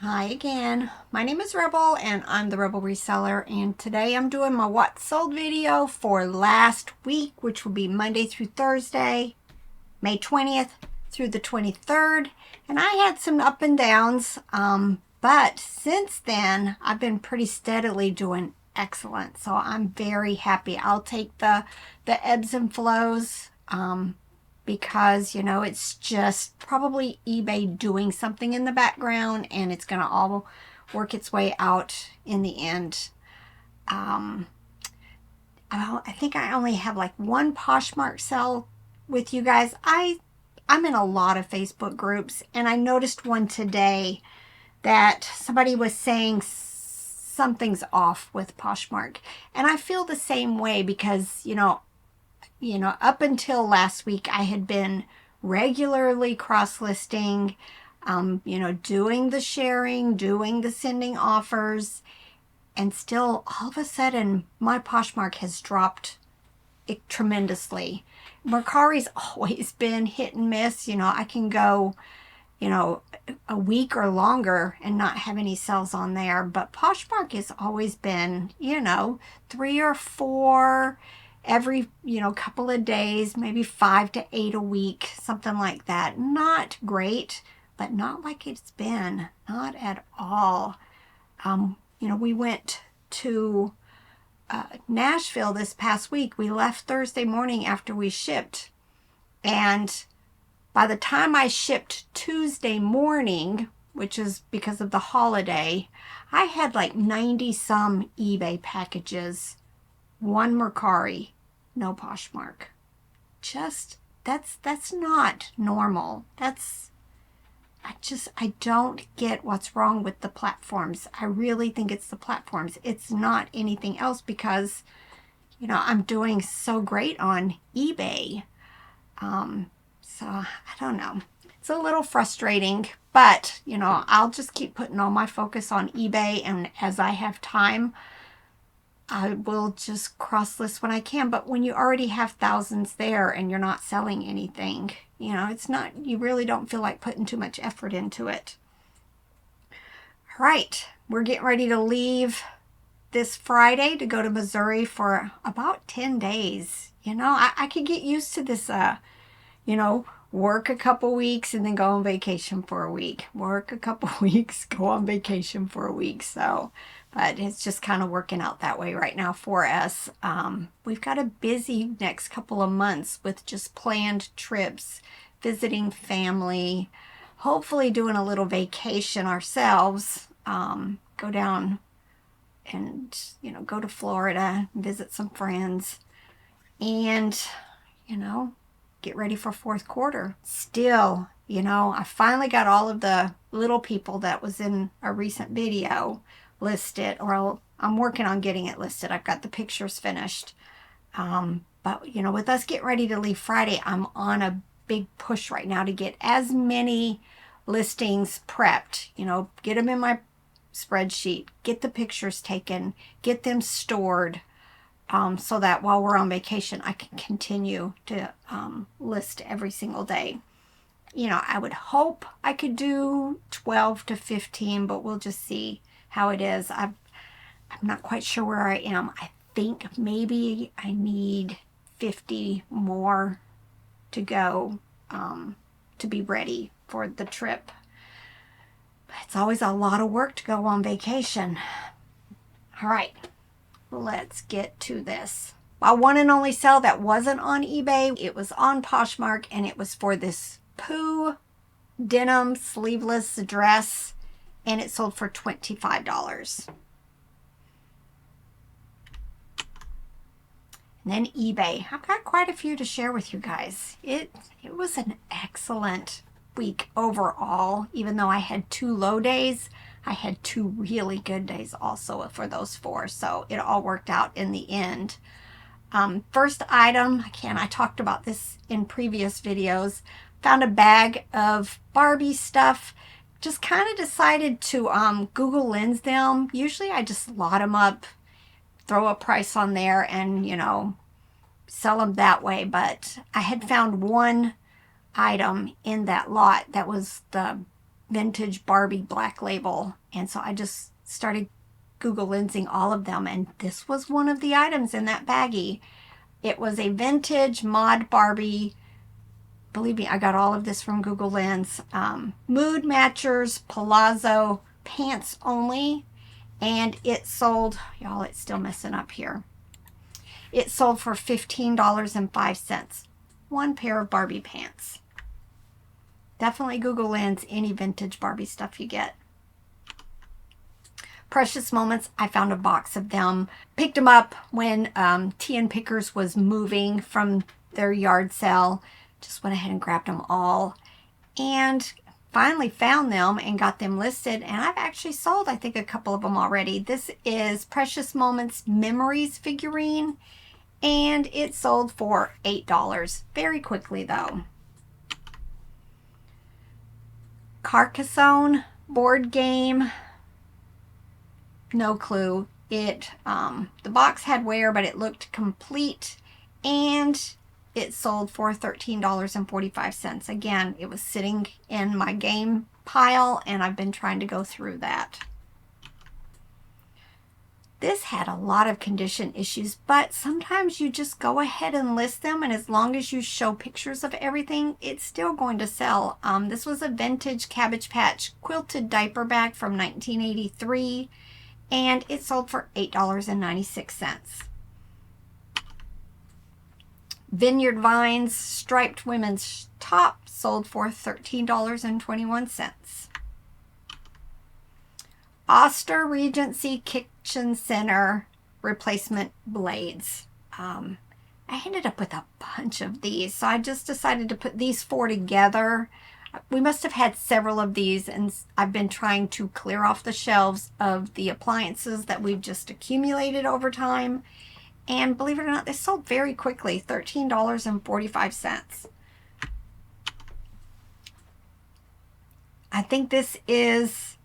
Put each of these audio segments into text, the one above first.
Hi again. My name is Rebel and I'm the Rebel Reseller, and today I'm doing my what sold video for last week, which will be Monday through Thursday, May 20th through the 23rd. And I had some up and downs, but since then I've been pretty steadily doing excellent. So I'm very happy. I'll take the ebbs and flows. Because, you know, it's just probably eBay doing something in the background, and it's going to all work its way out in the end. I think I only have like one Poshmark sell with you guys. I'm in a lot of Facebook groups, and I noticed one today that somebody was saying something's off with Poshmark. And I feel the same way because, up until last week, I had been regularly cross-listing, doing the sharing, doing the sending offers, and still all of a sudden my Poshmark has dropped tremendously. Mercari's always been hit and miss. I can go, a week or longer and not have any sales on there, but Poshmark has always been, 3 or 4 every couple of days, maybe 5 to 8 a week, something like that. Not great, but not like it's been, not at all. We went to Nashville this past week. We left Thursday morning after we shipped, and by the time I shipped Tuesday morning, which is because of the holiday, I had like 90 some eBay packages, 1 Mercari, no Poshmark. That's not normal. I don't get what's wrong with the platforms. I really think it's the platforms. It's not anything else because, I'm doing so great on eBay. So I don't know. It's a little frustrating, but, I'll just keep putting all my focus on eBay, and as I have time, I will just cross-list when I can. But when you already have thousands there and you're not selling anything, you really don't feel like putting too much effort into it. All right, we're getting ready to leave this Friday to go to Missouri for about 10 days. I could get used to this, work a couple weeks and then go on vacation for a week. Work a couple weeks, go on vacation for a week. So, but it's just kind of working out that way right now for us. We've got a busy next couple of months with just planned trips, visiting family, hopefully doing a little vacation ourselves. Go down and, go to Florida, visit some friends, and, get ready for fourth quarter. Still, I finally got all of the little people that was in a recent video listed, or I'm working on getting it listed. I've got the pictures finished. But, with us getting ready to leave Friday, I'm on a big push right now to get as many listings prepped, get them in my spreadsheet, get the pictures taken, get them stored, so that while we're on vacation, I can continue to list every single day. I would hope I could do 12 to 15, but we'll just see how it is. I'm not quite sure where I am. I think maybe I need 50 more to go to be ready for the trip. But it's always a lot of work to go on vacation. All right. Let's get to this. My one and only sale that wasn't on eBay, it was on Poshmark, and it was for this Pooh denim sleeveless dress, and it sold for $25. And then eBay. I've got quite a few to share with you guys. It was an excellent week overall. Even though I had 2 low days, I had 2 really good days also for those 4. So it all worked out in the end. First item, I talked about this in previous videos. Found a bag of Barbie stuff. Just kind of decided to Google Lens them. Usually I just lot them up, throw a price on there, and, sell them that way. But I had found one item in that lot that was the vintage Barbie black label. And so I just started Google Lensing all of them, and this was one of the items in that baggie. It was a vintage mod Barbie. Believe me, I got all of this from Google Lens. Mood matchers, palazzo, pants only. And it sold, y'all, it's still messing up here. It sold for $15.05. One pair of Barbie pants. Definitely Google Lens any vintage Barbie stuff you get. Precious Moments, I found a box of them. Picked them up when TN Pickers was moving from their yard sale. Just went ahead and grabbed them all. And finally found them and got them listed. And I've actually sold, I think, a couple of them already. This is Precious Moments Memories figurine. And it sold for $8. Very quickly, though. Carcassonne board game. No clue. It the box had wear, but it looked complete, and it sold for $13.45. Again, it was sitting in my game pile, and I've been trying to go through that. This had a lot of condition issues, but sometimes you just go ahead and list them, and as long as you show pictures of everything, it's still going to sell. This was a vintage Cabbage Patch quilted diaper bag from 1983, and it sold for $8.96. Vineyard Vines striped women's top sold for $13.21. Oster Regency Kitchen Center replacement blades. I ended up with a bunch of these, so I just decided to put these four together. We must have had several of these, and I've been trying to clear off the shelves of the appliances that we've just accumulated over time. And believe it or not, they sold very quickly, $13.45. I think this is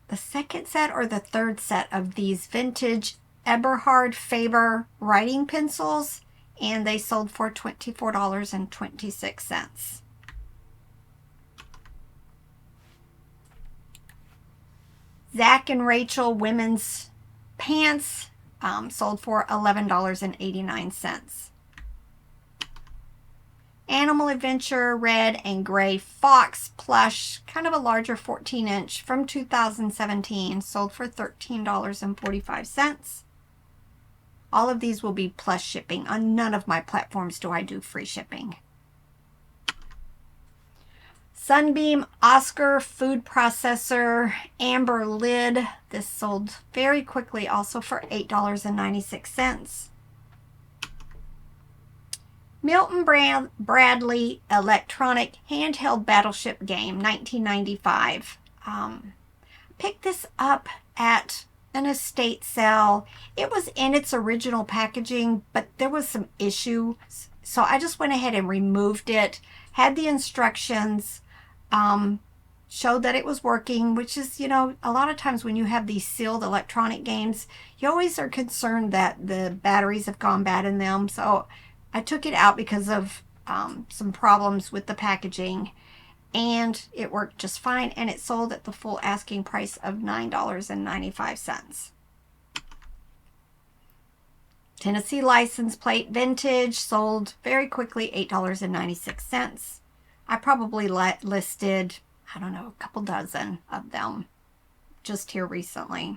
the second set or the third set of these vintage Eberhard Faber writing pencils, and they sold for $24.26. Zach and Rachel women's pants sold for $11.89. Animal Adventure red and gray fox plush, kind of a larger 14-inch from 2017, sold for $13.45. All of these will be plus shipping. On none of my platforms do I do free shipping. Sunbeam Oscar food processor amber lid. This sold very quickly, also for $8.96. Milton Bradley electronic handheld battleship game, 1995. Picked this up at an estate sale. It was in its original packaging, but there was some issues, so I just went ahead and removed it. Had the instructions, showed that it was working, which is, you know, a lot of times when you have these sealed electronic games, you always are concerned that the batteries have gone bad in them. So I took it out because of some problems with the packaging, and it worked just fine, and it sold at the full asking price of $9.95. Tennessee license plate vintage sold very quickly, $8.96. I probably listed, I don't know, a couple dozen of them just here recently.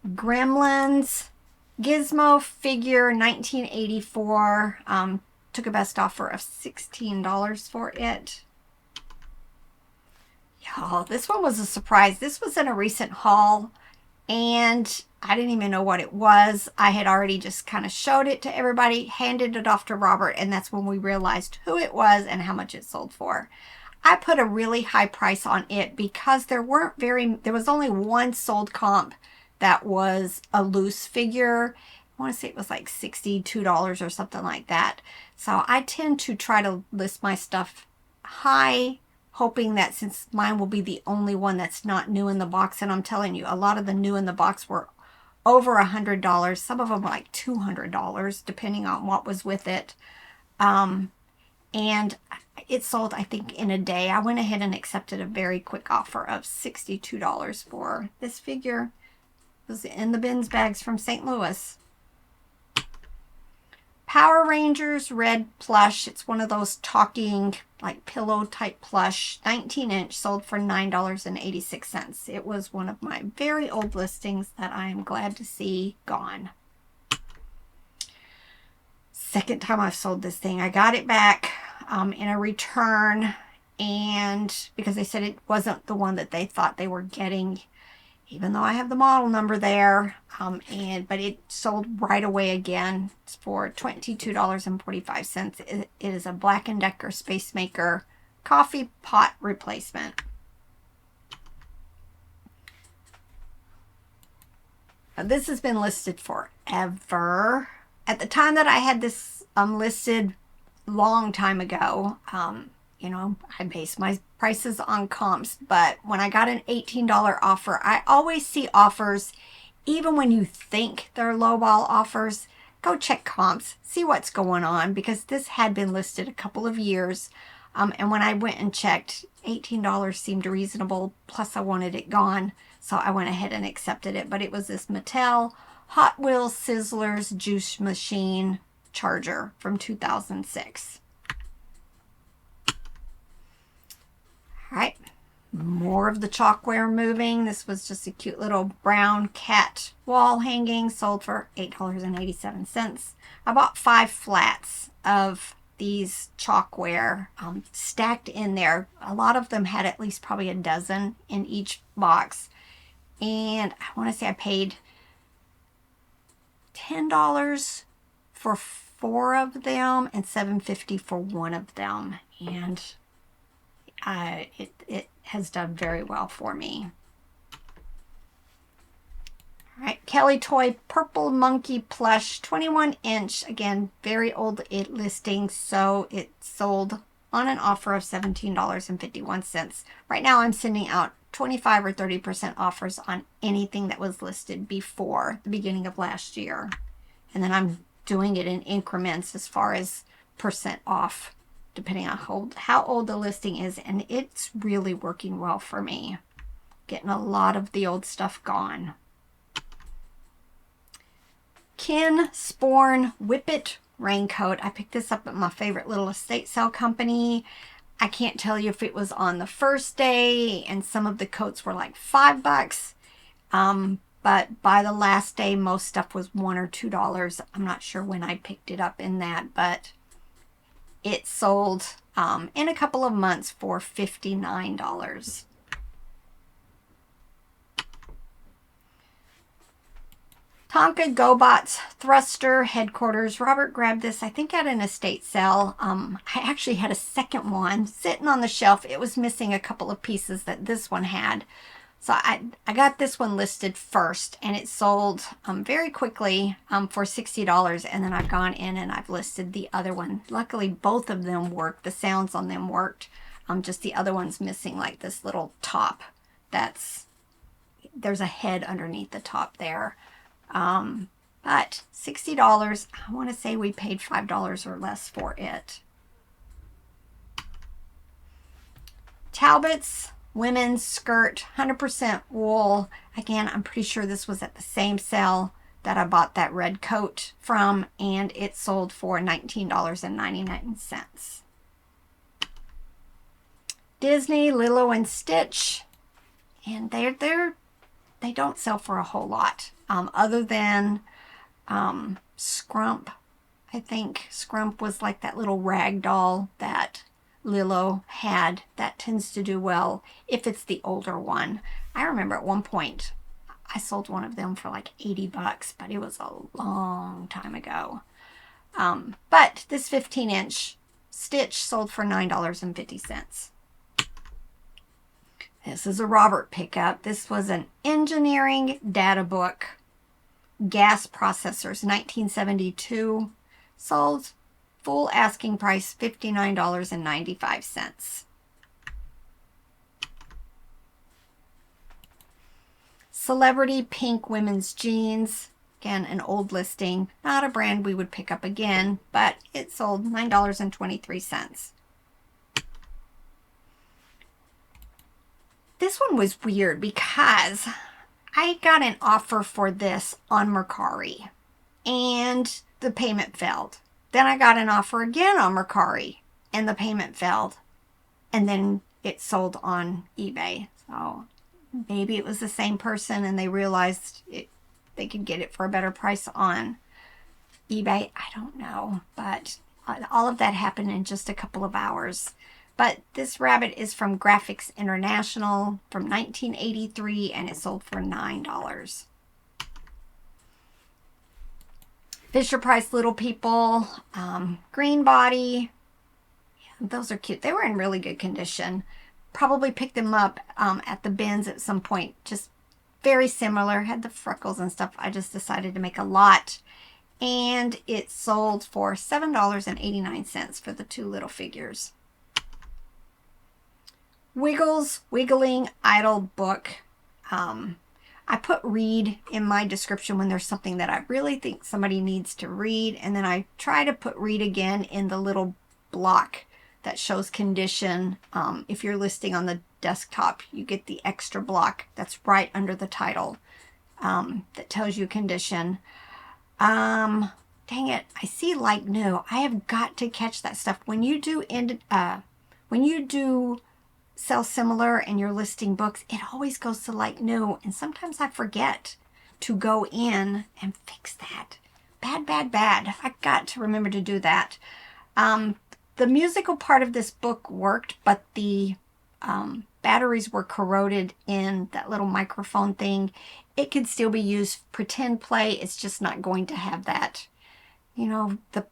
Gremlins Gizmo figure, 1984. Took a best offer of $16 for it. Y'all, this one was a surprise. This was in a recent haul, and I didn't even know what it was. I had already just kind of showed it to everybody, handed it off to Robert, and that's when we realized who it was and how much it sold for. I put a really high price on it because there was only one sold comp that was a loose figure. I want to say it was like $62 or something like that. So I tend to try to list my stuff high, hoping that since mine will be the only one that's not new in the box, and I'm telling you, a lot of the new in the box were over $100. Some of them were like $200, depending on what was with it. And it sold, I think, in a day. I went ahead and accepted a very quick offer of $62 for this figure. It was in the bins bags from St. Louis. Power Rangers Red Plush. It's one of those talking, like pillow type plush. 19-inch, sold for $9.86. It was one of my very old listings that I am glad to see gone. Second time I've sold this thing. I got it back in a return, and because they said it wasn't the one that they thought they were getting, even though I have the model number there, but it sold right away again. It's for $22.45. It is a Black & Decker Space Maker coffee pot replacement. Now, this has been listed forever. At the time that I had this listed, long time ago, you know, I base my prices on comps, but when I got an $18 offer, I always see offers, even when you think they're lowball offers, go check comps, see what's going on, because this had been listed a couple of years, and when I went and checked, $18 seemed reasonable, plus I wanted it gone, so I went ahead and accepted it. But it was this Mattel Hot Wheels Sizzlers juice machine charger from 2006. All right, more of the chalkware moving. This was just a cute little brown cat wall hanging, sold for $8.87. I bought 5 flats of these chalkware stacked in there. A lot of them had at least probably a dozen in each box, and I want to say I paid $10 for 4 of them and $7.50 for 1 of them, and it has done very well for me. All right, Kelly Toy Purple Monkey Plush 21-inch. Again, very old listing, so it sold on an offer of $17.51. Right now I'm sending out 25 or 30% offers on anything that was listed before the beginning of last year. And then I'm doing it in increments as far as percent off, depending on how old the listing is. And it's really working well for me. Getting a lot of the old stuff gone. Ken Sporn Whippet Raincoat. I picked this up at my favorite little estate sale company. I can't tell you if it was on the first day, and some of the coats were like $5. But by the last day, most stuff was $1 or $2. I'm not sure when I picked it up in that, but it sold in a couple of months for $59. Tonka GoBots Thruster Headquarters. Robert grabbed this, I think, at an estate sale. I actually had a second one sitting on the shelf. It was missing a couple of pieces that this one had. So I got this one listed first, and it sold very quickly for $60. And then I've gone in and I've listed the other one. Luckily, both of them worked. The sounds on them worked. Just the other one's missing like this little top. There's a head underneath the top there. But $60, I want to say we paid $5 or less for it. Talbot's women's skirt, 100% wool. Again, I'm pretty sure this was at the same sale that I bought that red coat from, and it sold for $19.99. Disney Lilo and Stitch, and they don't sell for a whole lot. Other than Scrump. I think Scrump was like that little rag doll that Lilo had that tends to do well if it's the older one. I remember at one point I sold one of them for like $80, but it was a long time ago. But this 15-inch Stitch sold for $9.50. This is a Robert pickup. This was an engineering data book. Gas processors, 1972. Sold full asking price, $59.95. Celebrity Pink Women's Jeans. Again, an old listing. Not a brand we would pick up again, but it sold $9.23. This one was weird because I got an offer for this on Mercari and the payment failed. Then I got an offer again on Mercari and the payment failed. And then it sold on eBay. So maybe it was the same person and they realized they could get it for a better price on eBay. I don't know. But all of that happened in just a couple of hours. But this rabbit is from Graphics International from 1983 and it sold for $9. Fisher-Price Little People, green body. Yeah, those are cute. They were in really good condition. Probably picked them up at the bins at some point. Just very similar. Had the freckles and stuff. I just decided to make a lot. And it sold for $7.89 for the two little figures. Wiggles, Wiggling Idle book. I put read in my description when there's something that I really think somebody needs to read. And then I try to put read again in the little block that shows condition. If you're listing on the desktop, you get the extra block that's right under the title that tells you condition. Dang it, I see like new. I have got to catch that stuff. When you do sell similar and you're listing books, it always goes to like new, and sometimes I forget to go in and fix that. Bad. I've got to remember to do that. The musical part of this book worked, but the batteries were corroded in that little microphone thing. It could still be used pretend play. It's just not going to have that, you know, the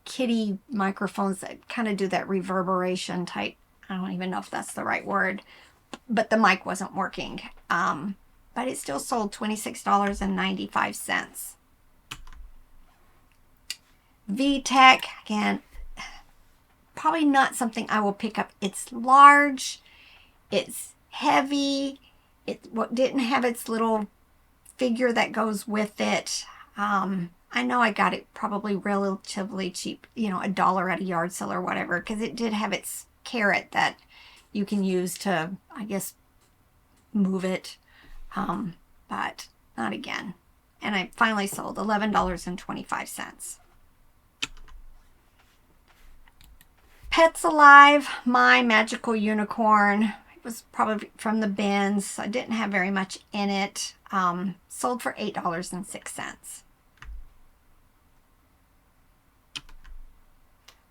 kitty microphones that kind of do that reverberation type. I don't even know if that's the right word, but the mic wasn't working. But it still sold $26.95. VTech, again, probably not something I will pick up. It's large, it's heavy, it didn't have its little figure that goes with it. I know I got it probably relatively cheap, you know, $1 at a yard sale or whatever, because it did have its carrot that you can use to, I guess, move it, but not again. And I finally sold $11.25. Pets Alive, My Magical Unicorn. It was probably from the bins. I didn't have very much in it. Sold for $8.06.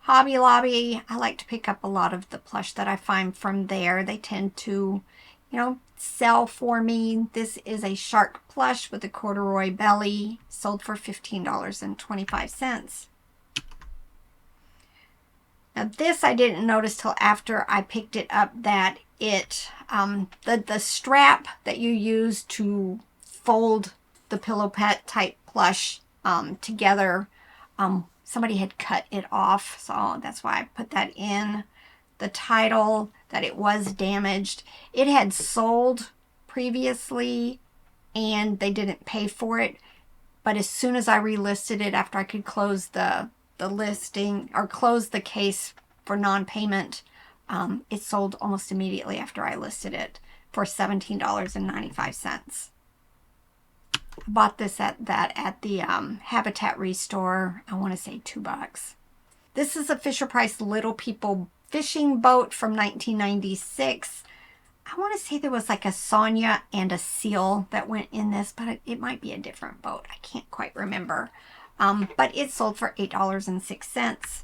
Hobby Lobby, I like to pick up a lot of the plush that I find from there. They tend to, you know, sell for me. This is a shark plush with a corduroy belly. Sold for $15.25. Now this I didn't notice till after I picked it up that it, the strap that you use to fold the pillow pet type plush together, somebody had cut it off, so that's why I put that in the title, that it was damaged. It had sold previously and they didn't pay for it, but as soon as I relisted it after I could close the listing or close the case for non-payment, it sold almost immediately after I listed it for $17.95. I bought this at the Habitat Restore. I want to say $2. This is a Fisher-Price Little People fishing boat from 1996. I want to say there was like a Sonia and a seal that went in this, but it might be a different boat. I can't quite remember. But it sold for $8.06.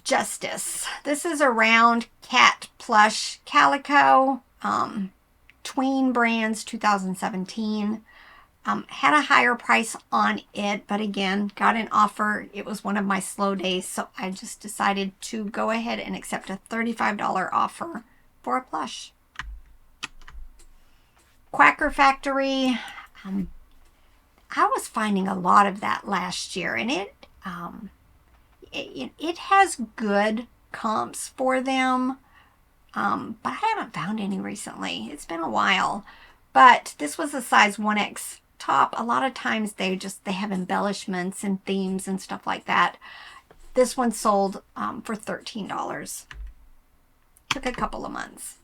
Justice. This is a round cat plush calico. Tween Brands 2017. Had a higher price on it, but again, got an offer. It was one of my slow days, so I just decided to go ahead and accept a $35 offer for a plush. Quacker Factory. I was finding a lot of that last year, and it has good comps for them. But I haven't found any recently. It's been a while. But this was a size 1X top. A lot of times they have embellishments and themes and stuff like that. This one sold for $13. Took a couple of months.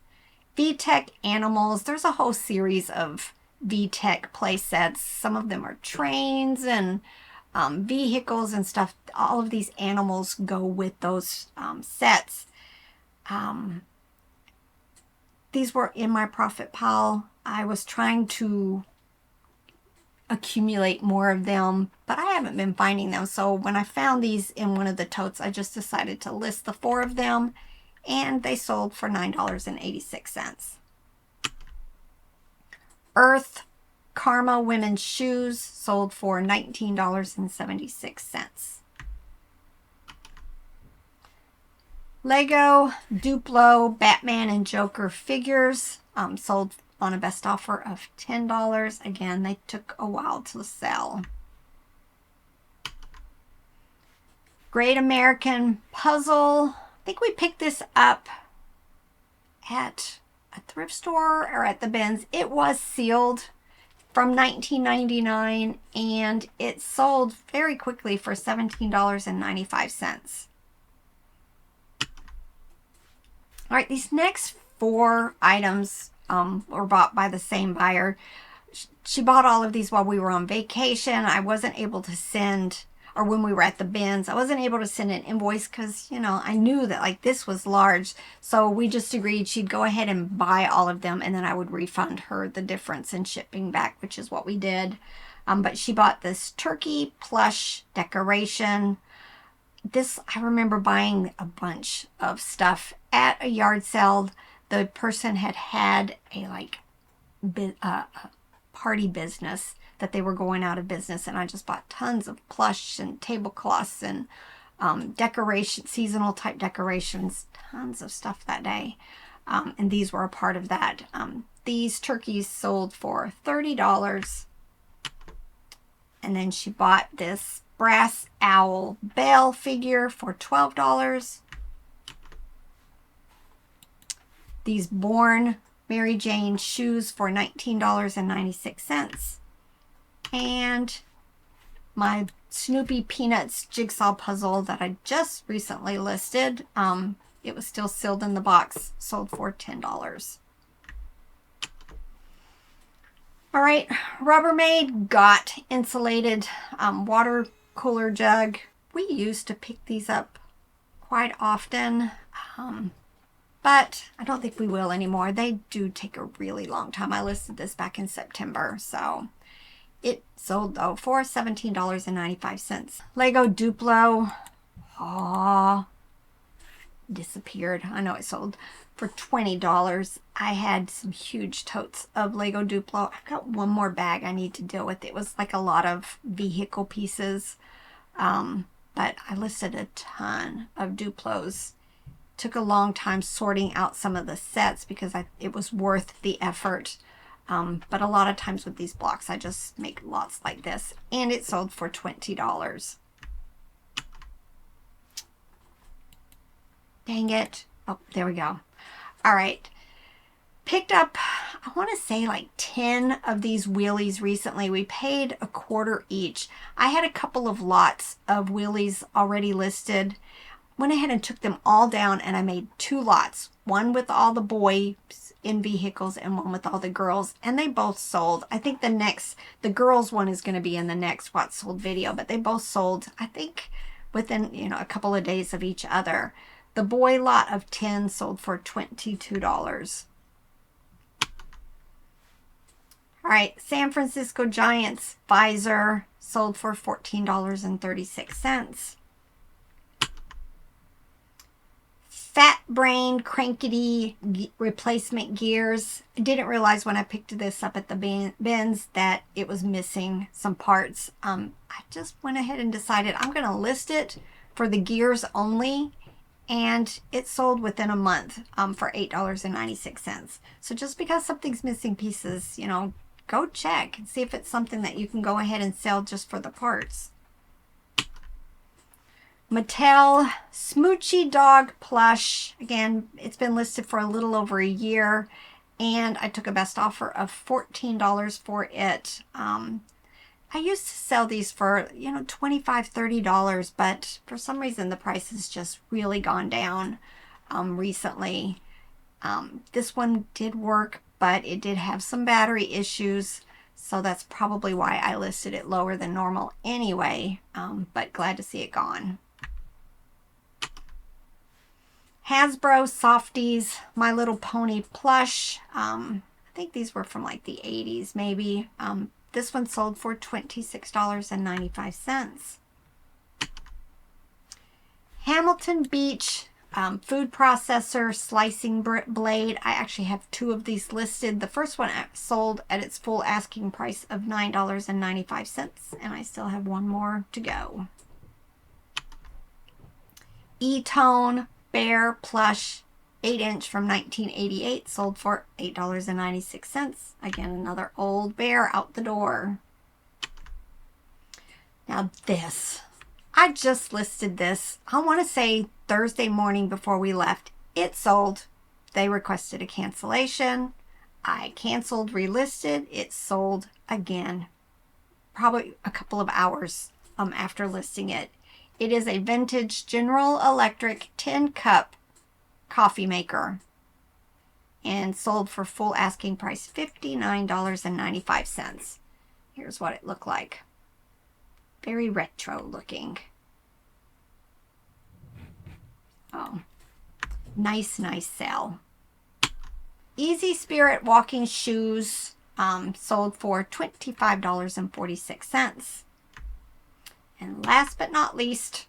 VTech animals. There's a whole series of VTech play sets. Some of them are trains and vehicles and stuff. All of these animals go with those sets. These were in my profit pile. I was trying to accumulate more of them, but I haven't been finding them. So when I found these in one of the totes, I just decided to list the 4 of them, and they sold for $9.86. Earth Karma women's shoes sold for $19.76. Lego Duplo Batman and Joker figures sold on a best offer of $10. Again, they took a while to sell. Great American Puzzle. I think we picked this up at a thrift store or at the bins. It was sealed from 1999 and it sold very quickly for $17.95. All right, these next 4 items were bought by the same buyer. She bought all of these while we were on vacation. I wasn't able to send, or when we were at the bins, I wasn't able to send an invoice because, you know, I knew that like this was large. So we just agreed she'd go ahead and buy all of them and then I would refund her the difference in shipping back, which is what we did. But she bought this turkey plush decoration. This, I remember buying a bunch of stuff at a yard sale. The person had a like party business that they were going out of business, and I just bought tons of plush and tablecloths and decoration, seasonal type decorations, tons of stuff that day. And these were a part of that. These turkeys sold for $30. And then she bought this brass owl bell figure for $12. These Born Mary Jane shoes for $19.96. And my Snoopy Peanuts jigsaw puzzle that I just recently listed. It was still sealed in the box, sold for $10. All right, Rubbermaid got insulated water cooler jug. We used to pick these up quite often, but I don't think we will anymore. They do take a really long time. I listed this back in September, so it sold though for $17.95. Lego Duplo, disappeared. I know it sold for $20. I had some huge totes of Lego Duplo. I've got one more bag I need to deal with. It was like a lot of vehicle pieces, but I listed a ton of Duplos. Took a long time sorting out some of the sets because it was worth the effort. But a lot of times with these blocks, I just make lots like this, and it sold for $20. Dang it. Oh, there we go. All right. Picked up, I want to say like 10 of these wheelies recently. We paid $0.25 each. I had a couple of lots of wheelies already listed. Went ahead and took them all down and I made 2 lots. One with all the boys in vehicles and one with all the girls, and they both sold. I think the girls one is going to be in the next What Sold video, but they both sold, I think, within, a couple of days of each other. The boy lot of 10 sold for $22. All right, San Francisco Giants visor sold for $14.36. Fat Brain Crankety replacement gears. I didn't realize when I picked this up at the bins that it was missing some parts. I just went ahead and decided I'm going to list it for the gears only, and it sold within a month for $8.96. So just because something's missing pieces, go check and see if it's something that you can go ahead and sell just for the parts. Mattel Smoochie Dog Plush. Again, it's been listed for a little over a year, and I took a best offer of $14 for it. I used to sell these for, $25, $30, but for some reason the price has just really gone down recently. This one did work, but it did have some battery issues, so that's probably why I listed it lower than normal anyway, but glad to see it gone. Hasbro Softies, My Little Pony plush. I think these were from like the 80s maybe. This one sold for $26.95. Hamilton Beach food processor slicing blade. I actually have 2 of these listed. The first one sold at its full asking price of $9.95, and I still have 1 more to go. E-Tone Bear Plush 8-inch from 1988 sold for $8.96. Again, another old bear out the door. Now this, I just listed this, I want to say Thursday morning before we left. It sold. They requested a cancellation. I canceled, relisted. It sold again. Probably a couple of hours after listing it. It is a vintage General Electric 10-cup coffee maker and sold for full asking price $59.95. Here's what it looked like. Very retro looking. Oh, nice sale. Easy Spirit walking shoes sold for $25.46. And last but not least,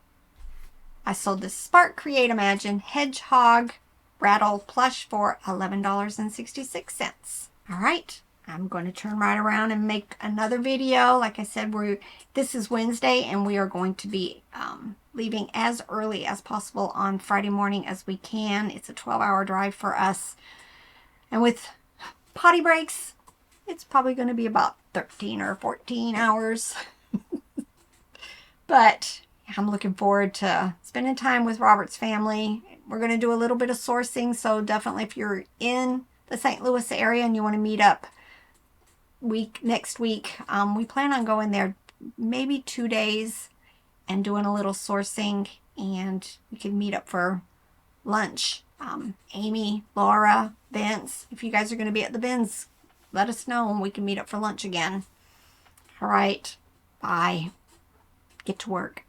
I sold this Spark Create Imagine Hedgehog Rattle Plush for $11.66. All right, I'm going to turn right around and make another video. Like I said, this is Wednesday, and we are going to be leaving as early as possible on Friday morning as we can. It's a 12-hour drive for us. And with potty breaks, it's probably going to be about 13 or 14 hours. But I'm looking forward to spending time with Robert's family. We're going to do a little bit of sourcing, so definitely if you're in the St. Louis area and you want to meet up next week, we plan on going there maybe 2 days and doing a little sourcing, and we can meet up for lunch. Amy, Laura, Vince, if you guys are going to be at the bins, let us know and we can meet up for lunch again. All right, bye. Get to work.